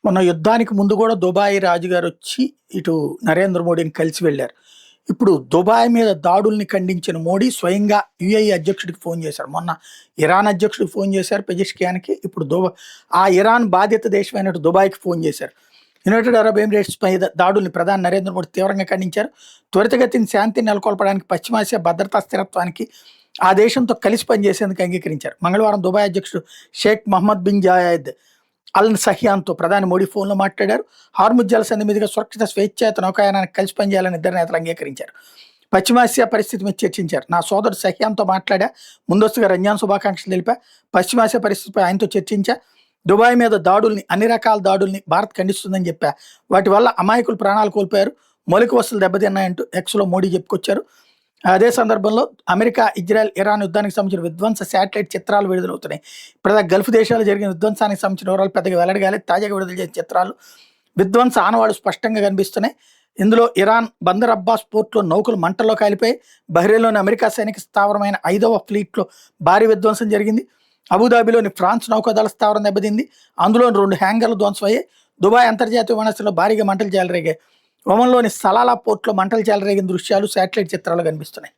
మొన్న యుద్ధానికి ముందు కూడా దుబాయ్ రాజుగారు వచ్చి ఇటు నరేంద్ర మోడీని కలిసి వెళ్ళారు. ఇప్పుడు దుబాయ్ మీద దాడుల్ని ఖండించిన మోడీ స్వయంగా యుఏఈ అధ్యక్షుడికి ఫోన్ చేశారు. మొన్న ఇరాన్ అధ్యక్షుడికి ఫోన్ చేశారు పెజెష్కియాన్‌కి. ఇప్పుడు ఆ ఇరాన్ బాధిత దేశమైన దుబాయ్‌కి ఫోన్ చేశారు. యునైటెడ్ అరబ్ ఎమిరేట్స్ మీద దాడుల్ని ప్రధాని నరేంద్ర మోడీ తీవ్రంగా ఖండించారు. త్వరితగతిన శాంతిని నెలకొల్పడానికి, పశ్చిమాసియా భద్రతా స్థిరత్వానికి ఆ దేశంతో కలిసి పనిచేసేందుకు అంగీకరించారు. మంగళవారం దుబాయ్ అధ్యక్షుడు షేక్ మహమ్మద్ బిన్ జాయద్ అల్ సహియాన్తో ప్రధాని మోడీ ఫోన్లో మాట్లాడారు. హార్ముజ్ జలసంధి మీదుగా సురక్షిత స్వేచ్ఛాయుత నౌకాయానానికి కలిసి పనిచేయాలని ఇద్దరు నేతలు అంగీకరించారు. పశ్చిమాసియా పరిస్థితి మీద చర్చించారు. నా సోదరుడు సహియాన్తో మాట్లాడా, ముందస్తుగా రంజాన్ శుభాకాంక్షలు తెలిపా. పశ్చిమాసియా పరిస్థితిపై ఆయనతో చర్చించా. దుబాయ్ మీద దాడుల్ని, అన్ని రకాల దాడుల్ని భారత్ ఖండిస్తుందని చెప్పా. వాటి వల్ల అమాయకులు ప్రాణాలు కోల్పోయారు, మౌలిక వస్తువులు దెబ్బతిన్నాయంటూ ఎక్స్లో మోడీ చెప్పుకొచ్చారు. అదే సందర్భంలో అమెరికా, ఇజ్రాయెల్, ఇరాన్ యుద్ధానికి సంబంధించిన విధ్వంస శాటిలైట్ చిత్రాలు విడుదలవుతున్నాయి. ఇప్పుడు గల్ఫ్ దేశాలు జరిగిన విధ్వంసానికి సంబంధించిన వివరాలు పెద్దగా వెల్లడిగాలి. తాజాగా విడుదల చేసిన చిత్రాలు విధ్వంస ఆనవాళ్లు స్పష్టంగా కనిపిస్తున్నాయి. ఇందులో ఇరాన్ బందర్ అబ్బాస్ పోర్ట్లో నౌకలు మంటల్లో కాలిపోయి, బహ్రెయిన్లోని అమెరికా సైనిక స్థావరమైన 5వ ఫ్లీట్లో భారీ విధ్వంసం జరిగింది. అబుదాబిలోని ఫ్రాన్స్ నౌకాదళ స్థావరం దెబ్బతింది. అందులో 2 హ్యాంగర్లు ధ్వంసమయ్యాయి. దుబాయ్ అంతర్జాతీయ విమానాశ్రయంలో భారీగా మంటలు చెలరేగాయి. ఒమన్లోని సలాలా పోర్ట్లో మంటలు చెలరేగిన దృశ్యాలు శాటిలైట్ చిత్రాలు కనిపిస్తున్నాయి.